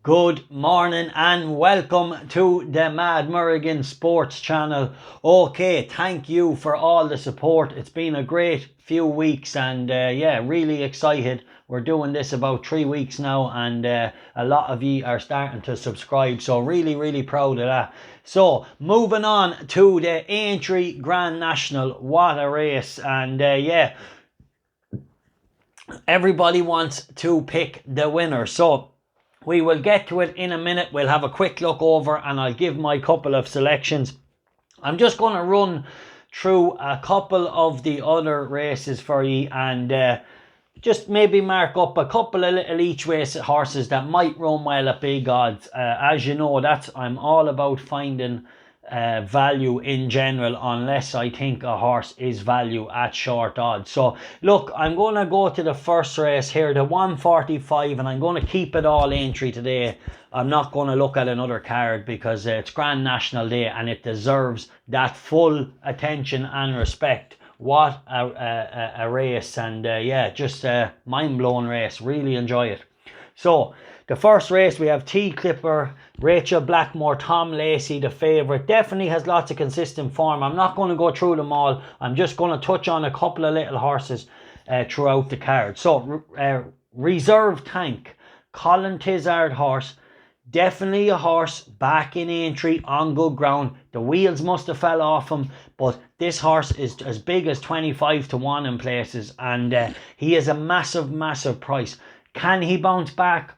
Good morning and welcome to the Mad Murrigan Sports Channel. Okay, thank you for all the support. It's been a great few weeks and yeah, really excited. We're doing this about 3 weeks now and a lot of you are starting to subscribe. So really proud of that. So moving on to the Aintree Grand National. What a race. And yeah, everybody wants to pick the winner. So we will get to it in a minute. We'll have a quick look over and I'll give my couple of selections. I'm just going to run through a couple of the other races for you and just maybe mark up a couple of little each way horses that might run well at big odds. As you know, I'm all about finding value in general, unless I think a horse is value at short odds. So look, I'm going to go to the first race here, the 145, and I'm going to keep it all Aintree today. I'm not going to look at another card because it's Grand National Day and it deserves that full attention and respect. What a race, and yeah, just a mind-blowing race. Really enjoy it. So the first race, we have T Clipper, Rachel Blackmore, Tom Lacey, the favourite. Definitely has lots of consistent form. I'm not going to go through them all. I'm just going to touch on a couple of little horses throughout the card. So Reserve Tank, Colin Tizard horse. Definitely a horse back in Aintree on good ground. The wheels must have fell off him, but this horse is as big as 25 to 1 in places, and he is a massive price. Can he bounce back?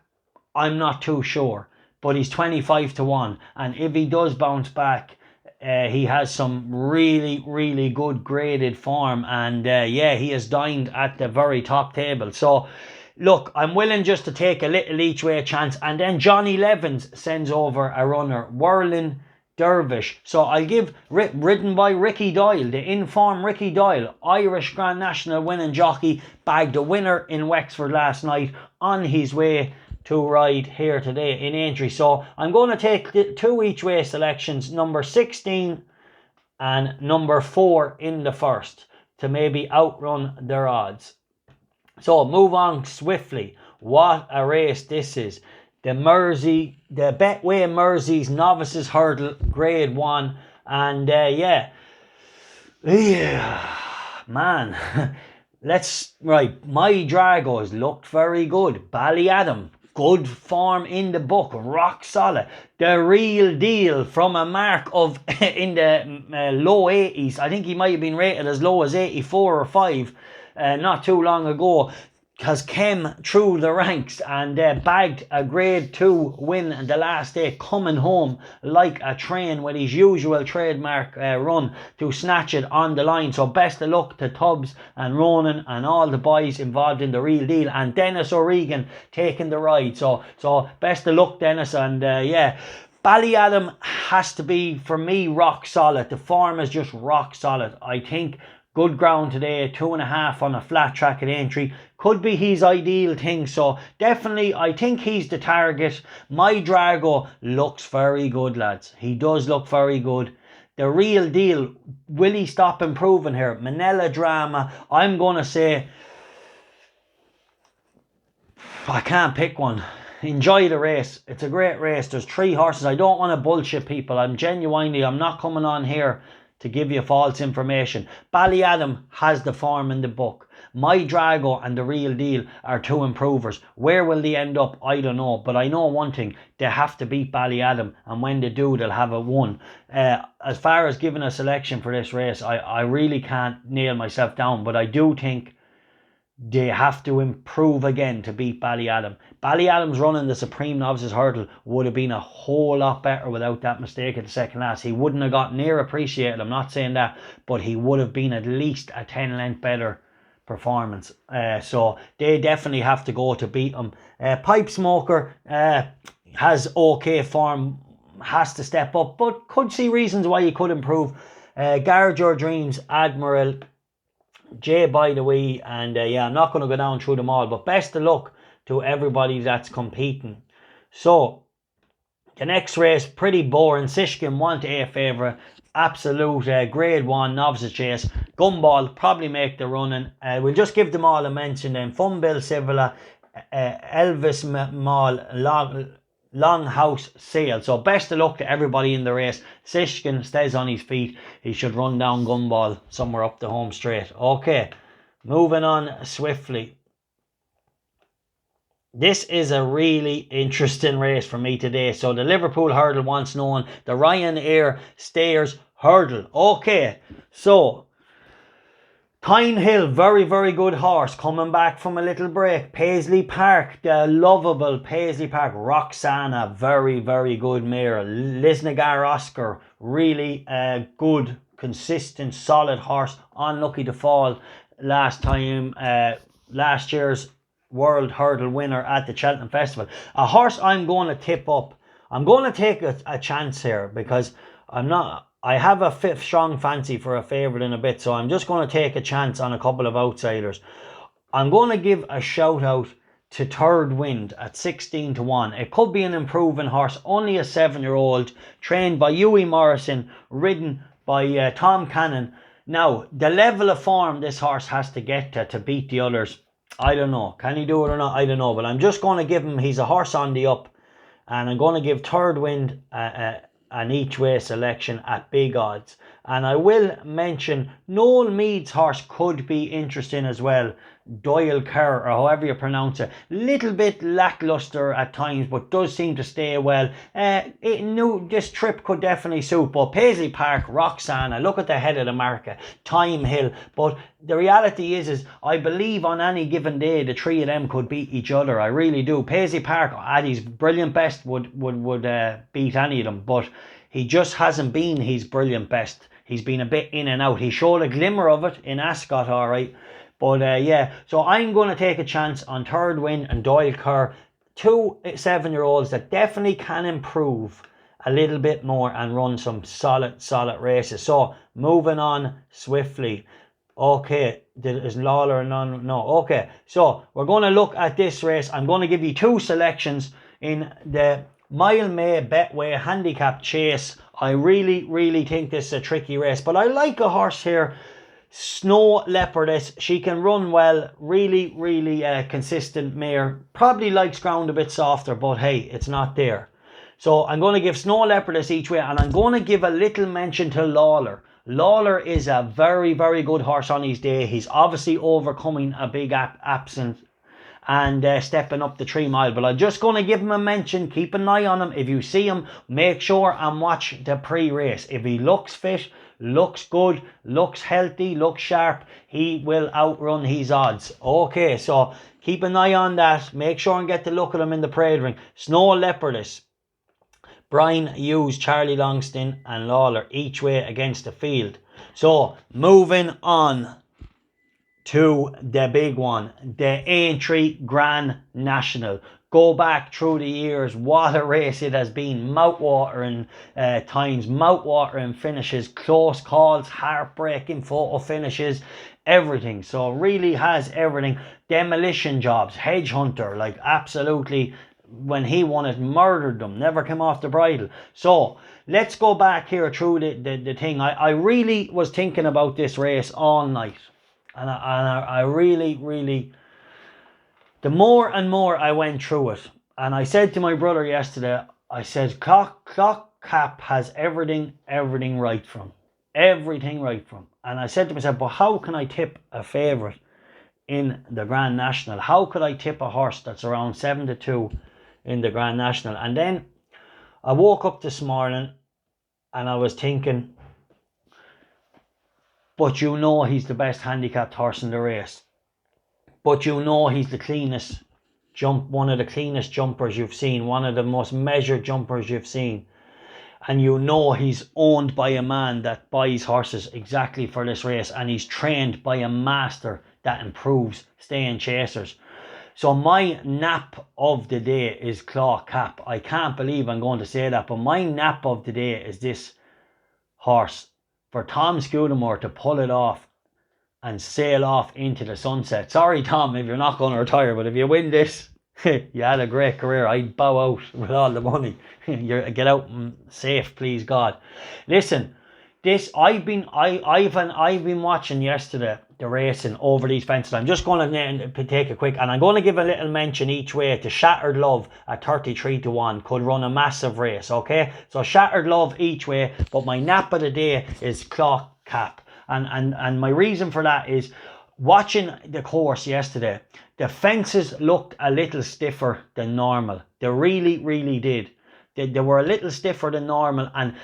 I'm not too sure, but he's 25 to 1, and if he does bounce back, he has some really good graded form, and yeah, he has dined at the very top table. So look, I'm willing just to take a little each way chance. And then Johnny Levins sends over a runner, Whirling Dervish. So I'll give, ridden by Ricky Doyle, the in-form Ricky Doyle, Irish Grand National winning jockey, bagged a winner in Wexford last night, on his way to ride here today in Aintree. So I'm going to take the 2 each way selections, number 16 and number 4 in the first, to maybe outrun their odds. So move on swiftly. What a race this is. The Betway Mersey's Novices Hurdle Grade 1. And yeah, man. Right, My Dragos looked very good. Ballyadam, good form in the book, rock solid. The Real Deal from a mark of in the low 80s. I think he might have been rated as low as 84 or 5 not too long ago, has come through the ranks and bagged a grade 2 win in the last day, coming home like a train with his usual trademark run to snatch it on the line. So best of luck to Tubbs and Ronan and all the boys involved in the Real Deal, and Dennis O'Regan taking the ride. So best of luck, Dennis, and yeah, Ballyadam has to be, for me, rock solid. The form is just rock solid. I think good ground today, 2.5 on a flat track at Aintree. Could be his ideal thing. So definitely, I think he's the target. My Drago looks very good, lads. He does look very good. The Real Deal, will he stop improving here? Manila Drama, I'm going to say, I can't pick one. Enjoy the race. It's a great race. There's 3 horses. I don't want to bullshit people. I'm not coming on here to give you false information. Ballyadam has the form in the book. My Drago and the Real Deal are 2 improvers. Where will they end up? I don't know. But I know one thing. They have to beat Ballyadam. And when they do, they'll have a won. As far as giving a selection for this race, I really can't nail myself down. But I do think they have to improve again to beat Ballyadam. Ballyadam's running the Supreme Novices Hurdle would have been a whole lot better without that mistake at the second last. He wouldn't have got near appreciated, I'm not saying that, but he would have been at least a 10 length better performance. So they definitely have to go to beat him. Pipe Smoker has okay form, has to step up, but could see reasons why he could improve. Guard Your Dreams, Admiral, Jay by the way, and yeah, I'm not going to go down through them all, but best of luck to everybody that's competing. So the next race, pretty boring. Sishkin 1-8 favourite, absolute grade 1 novices chase. Gumball probably make the running. We'll just give them all a mention then. Funbill Civila, Elvis Mall, Longhouse Sale. So best of luck to everybody in the race. Sishkin stays on his feet. He should run down Gumball somewhere up the home straight. Okay, moving on swiftly. This is a really interesting race for me today. So the Liverpool hurdle, once known, the Ryanair Stayers hurdle. Okay, so Tyne Hill, very good horse, coming back from a little break. Paisley Park, the lovable Paisley Park. Roxana, very good mare. Lisnagar Oscar, really good, consistent, solid horse. Unlucky to fall last time, last year's World Hurdle winner at the Cheltenham Festival. A horse I'm going to tip up. I'm going to take a chance here because I have a strong fancy for a favourite in a bit, so I'm just going to take a chance on a couple of outsiders. I'm going to give a shout out to Third Wind at 16 to 1. It could be an improving horse, only a 7-year-old, trained by Hughie Morrison, ridden by Tom Cannon. Now, the level of form this horse has to get to beat the others, I don't know. Can he do it or not? I don't know, but I'm just going to give him, he's a horse on the up, and I'm going to give Third Wind an each way selection at big odds. And I will mention Noel Mead's horse could be interesting as well. Doyle Kerr, or however you pronounce it. Little bit lackluster at times, but does seem to stay well. This trip could definitely suit. But Paisley Park, Roxana, look at the head of the market. Tyne Hill. But the reality is I believe on any given day the three of them could beat each other. I really do. Paisley Park at his brilliant best would beat any of them, but he just hasn't been his brilliant best. He's been a bit in and out. He showed a glimmer of it in Ascot, all right. But yeah, so I'm going to take a chance on Third Wind and Doyle Kerr. Two 7-year-olds that definitely can improve a little bit more and run some solid races. So moving on swiftly. Okay, is Lawler and none? No. Okay, so we're going to look at this race. I'm going to give you two selections in the Mile May Betway Handicapped Chase. I really think this is a tricky race, but I like a horse here. Snow Leopardess, she can run well, really consistent mare. Probably likes ground a bit softer, but hey, it's not there. So I'm going to give Snow Leopardess each way, and I'm going to give a little mention to Lawler. Lawler is a very good horse on his day. He's obviously overcoming a big absence and stepping up the 3 mile, but I'm just going to give him a mention. Keep an eye on him. If you see him, make sure and watch the pre-race. If he looks fit, looks good, looks healthy, looks sharp, he will outrun his odds. Okay, so keep an eye on that. Make sure and get to look at him in the parade ring. Snow Leopardess, Brian Hughes, Charlie Longston and Lawler each way against the field. So moving on to the big one, the Aintree Grand National. Go back through the years, what a race it has been. Mouthwatering times, mouthwatering finishes, close calls, heartbreaking photo finishes, everything. So really has everything. Demolition jobs, Hedge Hunter, like absolutely, when he won it, murdered them, never came off the bridle. So let's go back here through the thing. I really was thinking about this race all night, and I really, the more and more I went through it, and I said to my brother yesterday, I said, Clock Cap has everything right from. Everything right from. And I said to myself, but how can I tip a favourite in the Grand National? How could I tip a horse that's around 7 to 2 in the Grand National? And then I woke up this morning and I was thinking, but you know he's the best handicapped horse in the race. But you know he's the cleanest one of the cleanest jumpers you've seen, one of the most measured jumpers you've seen. And you know he's owned by a man that buys horses exactly for this race, and he's trained by a master that improves staying chasers. So my nap of the day is Claw Cap. I can't believe I'm going to say that, but my nap of the day is this horse. For Tom Scudamore to pull it off and sail off into the sunset. Sorry, Tom, if you're not going to retire, but if you win this, you had a great career. I'd bow out with all the money. You get out safe, please God. Listen, I've been watching yesterday the racing over these fences. I'm just going to take a quick, and I'm going to give a little mention each way to Shattered Love at 33-1. Could run a massive race, okay? So Shattered Love each way, but my nap of the day is Clock Cap. And my reason for that is, watching the course yesterday, the fences looked a little stiffer than normal. They really, really did. They were a little stiffer than normal, and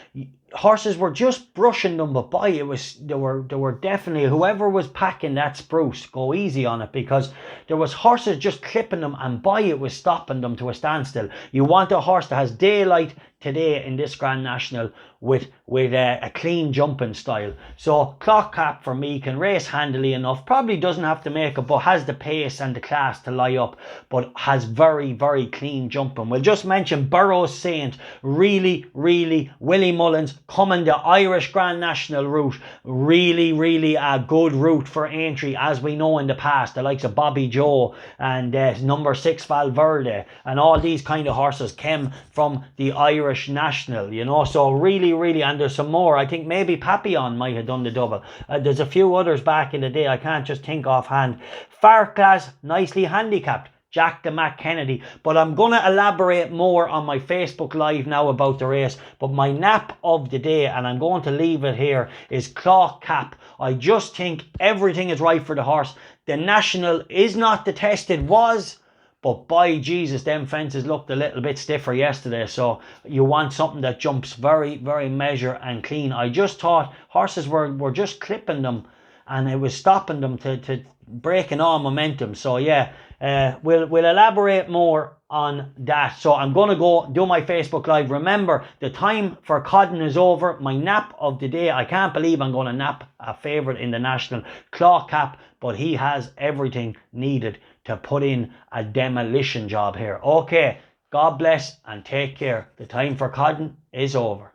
horses were just brushing them, but boy, they were definitely, whoever was packing that spruce, go easy on it, because there was horses just clipping them, and boy, it was stopping them to a standstill. You want a horse that has daylight today in this Grand National with a clean jumping style. So Clock Cap for me can race handily enough, probably doesn't have to make it, but has the pace and the class to lie up, but has very, very clean jumping. We'll just mention Burrows Saint, really, really, Willie Mullins coming the Irish Grand National route, really, really a good route for entry, as we know in the past, the likes of Bobby Joe and number 6 Valverde, and all these kind of horses came from the Irish National, you know. So really, really, and there's some more. I think maybe Papillon might have done the double. There's a few others back in the day, I can't just think offhand. Farclas, nicely handicapped, Jack the Mac Kennedy. But I'm going to elaborate more on my Facebook Live now about the race. But my nap of the day, and I'm going to leave it here, is Clock Cap. I just think everything is right for the horse. The National is not the test it was, but by Jesus, them fences looked a little bit stiffer yesterday. So you want something that jumps very, very measured and clean. I just thought horses were just clipping them, and it was stopping them to breaking all momentum. So yeah, we'll elaborate more on that. So I'm going to go do my Facebook Live. Remember, the time for Codden is over. My nap of the day, I can't believe I'm going to nap a favourite in the National, Clock Cap, but he has everything needed to put in a demolition job here. Okay, God bless and take care. The time for Codden is over.